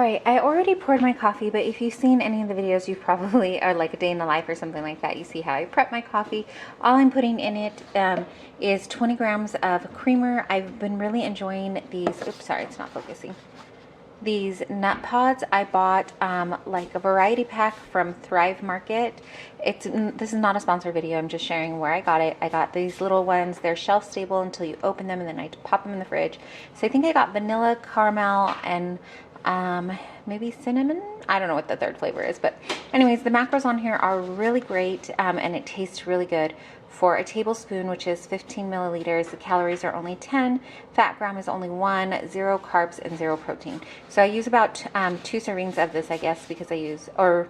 Alright, I already poured my coffee, but if you've seen any of the videos, you probably are like a day in the life or something like that. You see how I prep my coffee. All I'm putting in it is 20 grams of creamer. I've been really enjoying these. Oops, sorry, it's not focusing. These nut pods. I bought like a variety pack from Thrive Market. This is not a sponsored video. I'm just sharing where I got it. I got these little ones. They're shelf stable until you open them, and then I pop them in the fridge. So I think I got vanilla, caramel, and maybe cinnamon. I don't know what the third flavor is, but anyways, the macros on here are really great, and it tastes really good. For a tablespoon, which is 15 milliliters, the calories are only 10, fat gram is only 1, 0 carbs, and 0 protein. So I use about 2 servings of this, I guess, because I use, or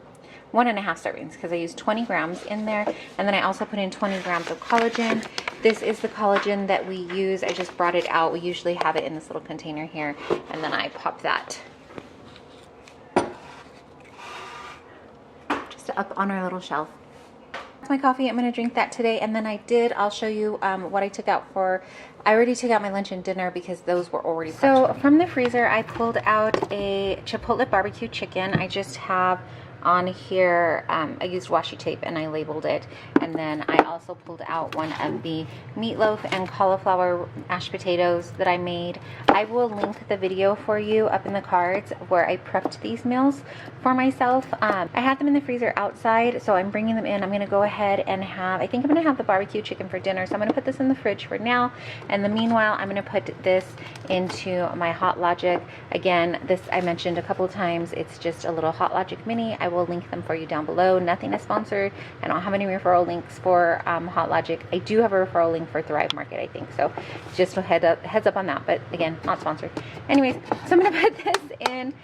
1.5 servings, because I use 20 grams in there. And then I also put in 20 grams of collagen. This is the collagen that we use. I just brought it out. We usually have it in this little container here, and then I pop that just up on our little shelf. My coffee, I'm going to drink that today, and then I'll show you what I took out for. I already took out my lunch and dinner because those were already prepped. So from the freezer I pulled out a Chipotle barbecue chicken. I just have on here, I used washi tape and I labeled it, and then I also pulled out one of the meatloaf and cauliflower mashed potatoes that I made. I will link the video for you up in the cards where I prepped these meals for myself. I had them in the freezer outside, so I'm bringing them in. I'm going to go ahead and I think I'm going to have the barbecue chicken for dinner, so I'm going to put this in the fridge for now, and the meanwhile I'm going to put this into my Hot Logic. Again, this I mentioned a couple of times, it's just a little Hot Logic mini. I will link them for you down below. Nothing is sponsored. I don't have any referral links for Hot Logic. I do have a referral link for Thrive Market, I think, so just a heads up on that, but again, not sponsored. Anyways, so I'm going to put this in.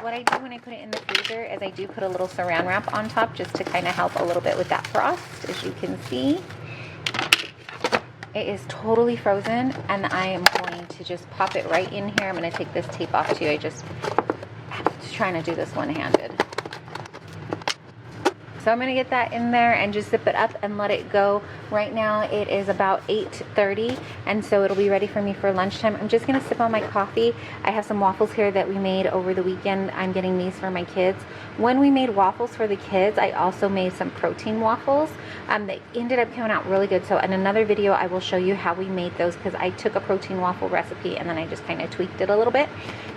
What I do when I put it in the freezer is I do put a little saran wrap on top just to kind of help a little bit with that frost. As you can see, it is totally frozen, and I am going to just pop it right in here. I'm going to take this tape off too. I'm just trying to do this one-handed. So I'm going to get that in there and just zip it up and let it go. Right now it is about 8:30, and so it'll be ready for me for lunchtime. I'm just going to sip on my coffee. I have some waffles here that we made over the weekend. I'm getting these for my kids. When we made waffles for the kids, I also made some protein waffles. They ended up coming out really good. So in another video, I will show you how we made those, because I took a protein waffle recipe and then I just kind of tweaked it a little bit.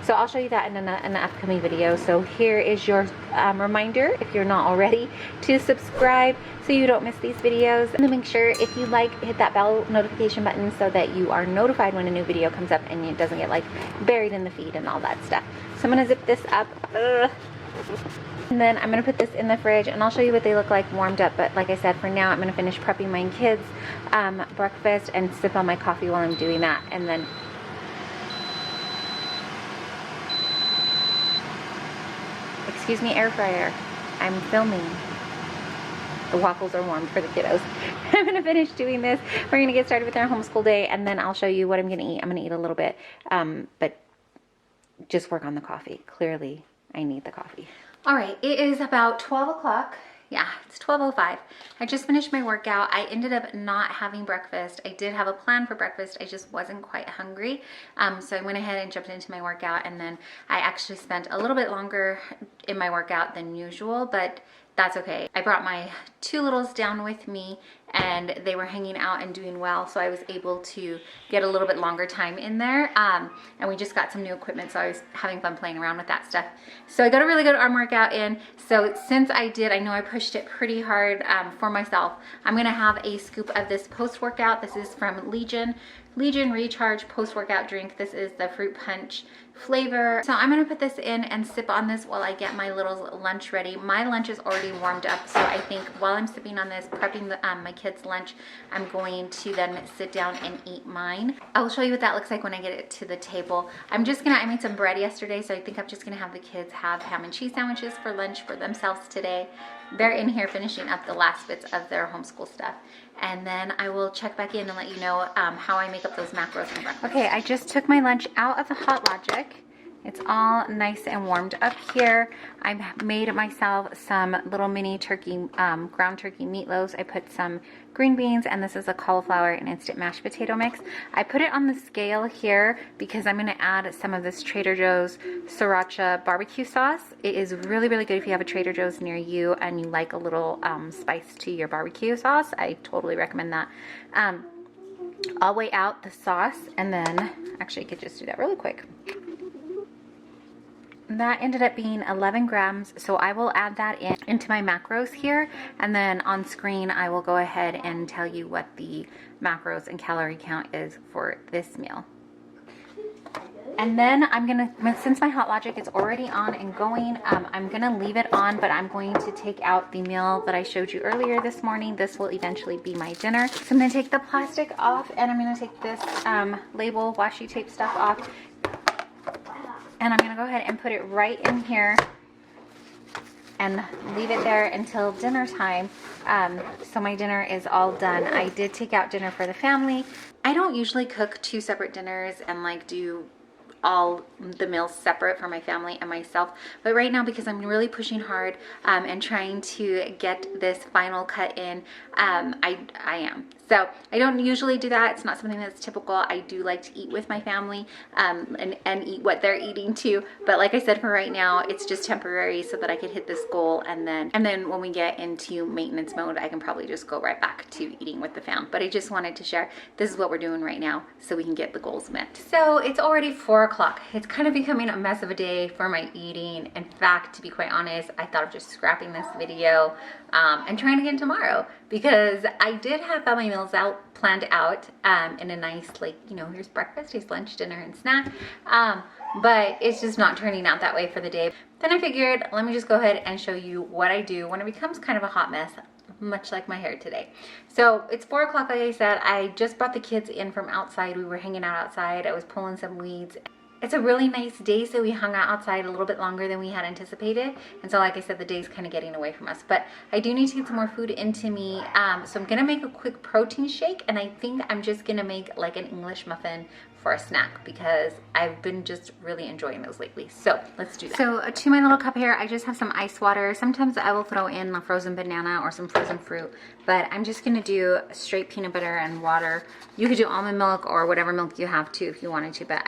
So I'll show you that in an upcoming video. So here is your reminder, if you're not already, to subscribe so you don't miss these videos. And make sure, if you like, hit that bell notification button so that you are notified when a new video comes up and it doesn't get like buried in the feed and all that stuff. So I'm gonna zip this up. And then I'm going to put this in the fridge, and I'll show you what they look like warmed up. But like I said, for now I'm going to finish prepping my kids breakfast and sip on my coffee while I'm doing that. And then excuse me, air fryer, I'm filming. The waffles are warmed for the kiddos. I'm going to finish doing this. We're going to get started with our homeschool day, and then I'll show you what I'm going to eat. I'm going to eat a little bit, but just work on the coffee. Clearly I need the coffee. All right, it is about 12 o'clock. Yeah, it's 12:05. I just finished my workout. I ended up not having breakfast. I did have a plan for breakfast. I just wasn't quite hungry. So I went ahead and jumped into my workout, and then I actually spent a little bit longer in my workout than usual, but that's okay. I brought my 2 littles down with me, and they were hanging out and doing well, so I was able to get a little bit longer time in there. And we just got some new equipment, so I was having fun playing around with that stuff. So I got a really good arm workout in. So since I know I pushed it pretty hard for myself, I'm gonna have a scoop of this post-workout. This is from Legion Recharge post-workout drink. This is the fruit punch flavor. So I'm gonna put this in and sip on this while I get my little lunch ready. My lunch is already warmed up, so I think while I'm sipping on this, prepping my kids' lunch, I'm going to then sit down and eat mine. I'll show you what that looks like when I get it to the table. I made some bread yesterday, so I think I'm just gonna have the kids have ham and cheese sandwiches for lunch for themselves today. They're in here finishing up the last bits of their homeschool stuff. And then I will check back in and let you know how I make up those macros and breakfast. Okay, I just took my lunch out of the Hot Logic, It's all nice and warmed up here. I've made myself some little mini turkey, ground turkey meatloaves. I put some green beans, and this is a cauliflower and instant mashed potato mix. I put it on the scale here because I'm gonna add some of this Trader Joe's sriracha barbecue sauce. It is really, really good if you have a Trader Joe's near you and you like a little spice to your barbecue sauce. I totally recommend that. I'll weigh out the sauce, and then, actually I could just do that really quick. That ended up being 11 grams, so I will add that into my macros here, and then on screen I will go ahead and tell you what the macros and calorie count is for this meal. And then I'm gonna, since my Hot Logic is already on and going, I'm gonna leave it on, but I'm going to take out the meal that I showed you earlier this morning. This will eventually be my dinner. So I'm gonna take the plastic off, and I'm gonna take this label washi tape stuff off. And I'm gonna go ahead and put it right in here and leave it there until dinner time. So my dinner is all done. I did take out dinner for the family. I don't usually cook 2 separate dinners and like do all the meals separate for my family and myself, but right now, because I'm really pushing hard and trying to get this final cut in, I am. So I don't usually do that. It's not something that's typical. I do like to eat with my family and eat what they're eating too. But like I said, for right now, it's just temporary so that I could hit this goal. And then when we get into maintenance mode, I can probably just go right back to eating with the fam. But I just wanted to share, this is what we're doing right now so we can get the goals met. So it's already 4 o'clock. It's kind of becoming a mess of a day for my eating. In fact, to be quite honest, I thought of just scrapping this video and trying again tomorrow, because I did have my meals planned out in a nice, like, you know, here's breakfast, here's lunch, dinner, and snack, but it's just not turning out that way for the day. Then I figured, let me just go ahead and show you what I do when it becomes kind of a hot mess, much like my hair today. So it's 4 o'clock, like I said. I just brought the kids in from outside. We were hanging out outside. I was pulling some weeds. It's a really nice day, so we hung out outside a little bit longer than we had anticipated. And so, like I said, the day's kind of getting away from us. But I do need to get some more food into me. So I'm going to make a quick protein shake. And I think I'm just going to make like an English muffin for a snack, because I've been just really enjoying those lately. So let's do that. So to my little cup here, I just have some ice water. Sometimes I will throw in a frozen banana or some frozen fruit. But I'm just going to do straight peanut butter and water. You could do almond milk or whatever milk you have too if you wanted to. But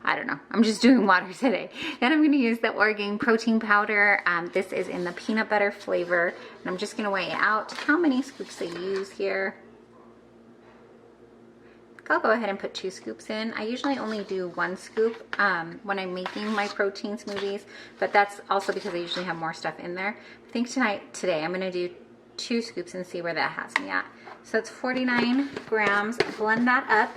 I don't know. I'm just doing water today. Then I'm going to use the Oregon protein powder. This is in the peanut butter flavor. And I'm just going to weigh out how many scoops I use here. I'll go ahead and put 2 scoops in. I usually only do 1 scoop when I'm making my protein smoothies, but that's also because I usually have more stuff in there. I think today I'm going to do 2 scoops and see where that has me at. So it's 49 grams. Blend that up.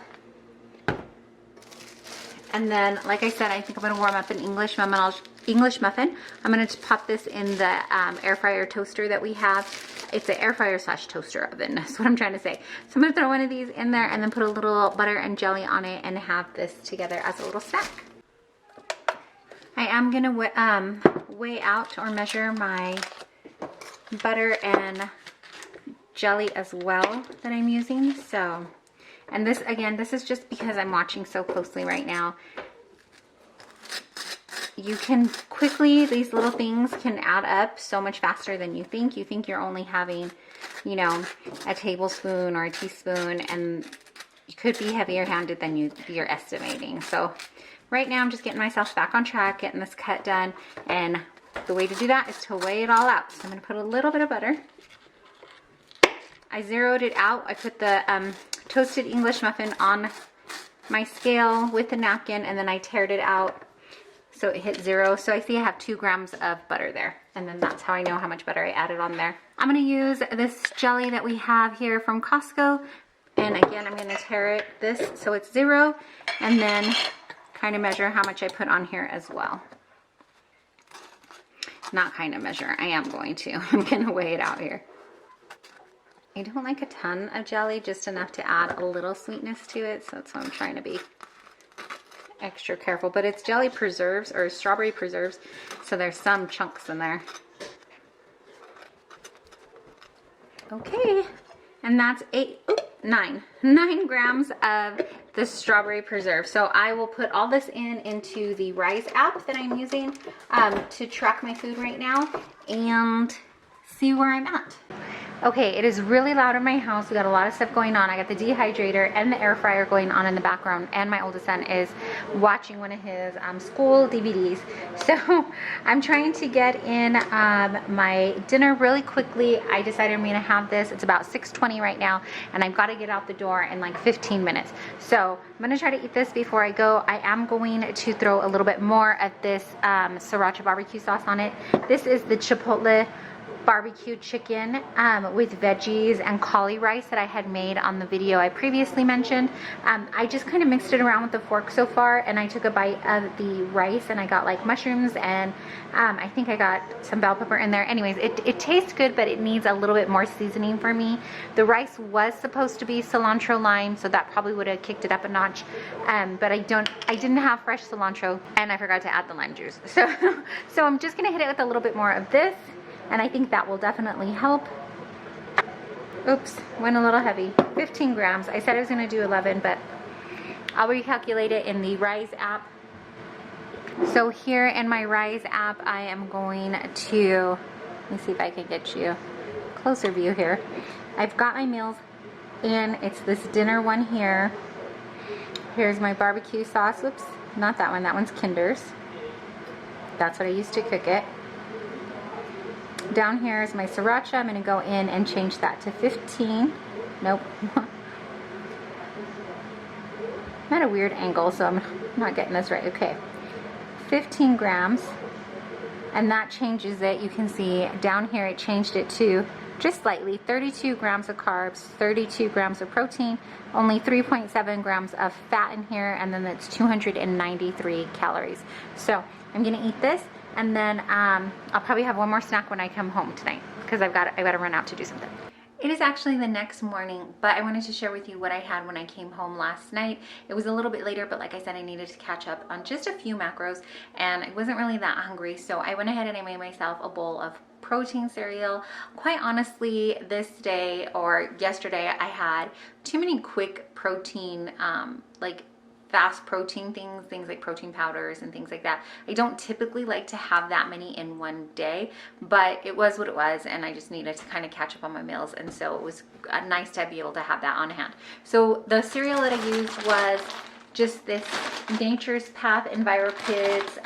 And then, like I said, I think I'm going to warm up an English muffin. I'm going to pop this in the air fryer toaster that we have. It's an air fryer / toaster oven. That's what I'm trying to say. So I'm going to throw one of these in there and then put a little butter and jelly on it and have this together as a little snack. I am going to weigh out or measure my butter and jelly as well that I'm using. So... and this, again, this is just because I'm watching so closely right now. You can quickly, these little things can add up so much faster than you think. You think you're only having, you know, a tablespoon or a teaspoon, and you could be heavier handed than you're estimating. So right now I'm just getting myself back on track, getting this cut done. And the way to do that is to weigh it all out. So I'm going to put a little bit of butter. I zeroed it out. I put the toasted English muffin on my scale with the napkin, and then I tared it out so it hit 0. So I see I have 2 grams of butter there, and then that's how I know how much butter I added on there. I'm going to use this jelly that we have here from Costco, and again I'm going to tare this so it's 0, and then kind of measure how much I put on here as well. Not kind of measure, I am going to. I'm going to weigh it out here. I don't like a ton of jelly, just enough to add a little sweetness to it, so that's why I'm trying to be extra careful. But it's jelly preserves, or strawberry preserves, so there's some chunks in there. Okay, And that's 9 grams of the strawberry preserve. So I will put all this into the Ryse app that I'm using to track my food right now and see where I'm at. Okay, it is really loud in my house. We got a lot of stuff going on. I got the dehydrator and the air fryer going on in the background, and my oldest son is watching one of his school DVDs. So I'm trying to get in my dinner really quickly. I decided I'm gonna have this. It's about 6:20 right now, and I've got to get out the door in like 15 minutes. So I'm gonna try to eat this before I go. I am going to throw a little bit more of this sriracha barbecue sauce on it. This is the Chipotle barbecue chicken with veggies and cauli rice that I had made on the video I previously mentioned. I just kind of mixed it around with the fork so far, and I took a bite of the rice and I got like mushrooms and I think I got some bell pepper in there. Anyways, it tastes good, but it needs a little bit more seasoning for me. The rice was supposed to be cilantro lime, so that probably would have kicked it up a notch, but I didn't have fresh cilantro, and I forgot to add the lime juice. So I'm just gonna hit it with a little bit more of this, and I think that will definitely help. Oops, went a little heavy. 15 grams. I said I was gonna do 11, but I'll recalculate it in the Ryse app. So here in my Ryse app, I am going to, let me see if I can get you a closer view here. I've got my meals in. It's this dinner one here. Here's my barbecue sauce. Oops, not that one. That one's Kinder's. That's what I used to cook it. Down here is my sriracha. I'm going to go in and change that to 15. Nope. I'm at a weird angle, so I'm not getting this right. Okay. 15 grams. And that changes it. You can see down here it changed it to just slightly 32 grams of carbs, 32 grams of protein, only 3.7 grams of fat in here, and then that's 293 calories. So I'm going to eat this. And then I'll probably have one more snack when I come home tonight, because I've got to run out to do something. It is actually the next morning, but I wanted to share with you what I had when I came home last night. It was a little bit later, but like I said, I needed to catch up on just a few macros, and I wasn't really that hungry, so I went ahead and I made myself a bowl of protein cereal. Quite honestly, this day or yesterday, I had too many quick protein, like fast protein things like protein powders and things like that. I don't typically like to have that many in one day, but it was what it was, and I just needed to kind of catch up on my meals, and so it was nice to be able to have that on hand. So the cereal that I used was just this Nature's Path EnviroKids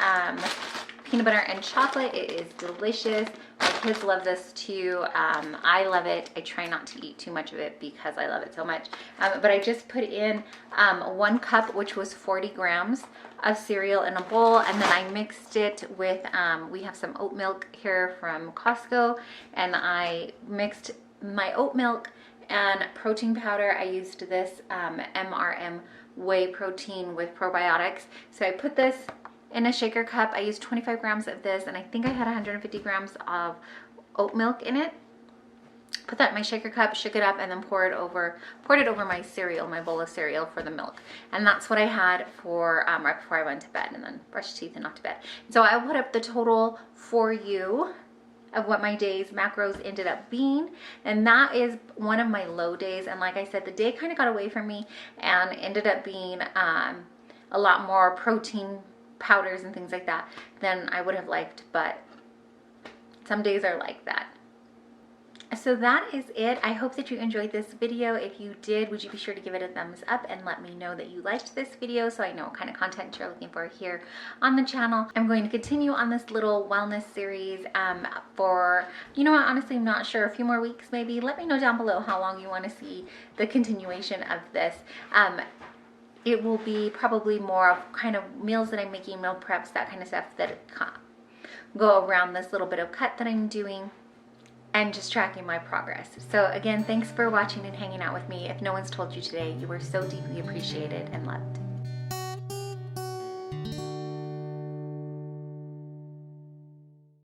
peanut butter and chocolate. It is delicious. My kids love this too. I love it. I try not to eat too much of it because I love it so much. But I just put in 1 cup, which was 40 grams of cereal in a bowl, and then I mixed it with, we have some oat milk here from Costco, and I mixed my oat milk and protein powder. I used this MRM whey protein with probiotics. So I put this in a shaker cup. I used 25 grams of this, and I think I had 150 grams of oat milk in it. Put that in my shaker cup, shook it up, and then poured it over my cereal, my bowl of cereal for the milk. And that's what I had for right before I went to bed, and then brushed teeth and off to bed. So I put up the total for you of what my day's macros ended up being, and that is one of my low days. And like I said, the day kind of got away from me and ended up being a lot more protein powders and things like that than I would have liked, but some days are like that. So that is it. I hope that you enjoyed this video. If you did, would you be sure to give it a thumbs up and let me know that you liked this video, so I know what kind of content you're looking for here on the channel. I'm going to continue on this little wellness series for, you know what, honestly, I'm not sure, a few more weeks maybe. Let me know down below how long you want to see the continuation of this. It will be probably more of kind of meals that I'm making, meal preps, that kind of stuff that go around this little bit of cut that I'm doing, and just tracking my progress. So again, thanks for watching and hanging out with me. If no one's told you today, you were so deeply appreciated and loved.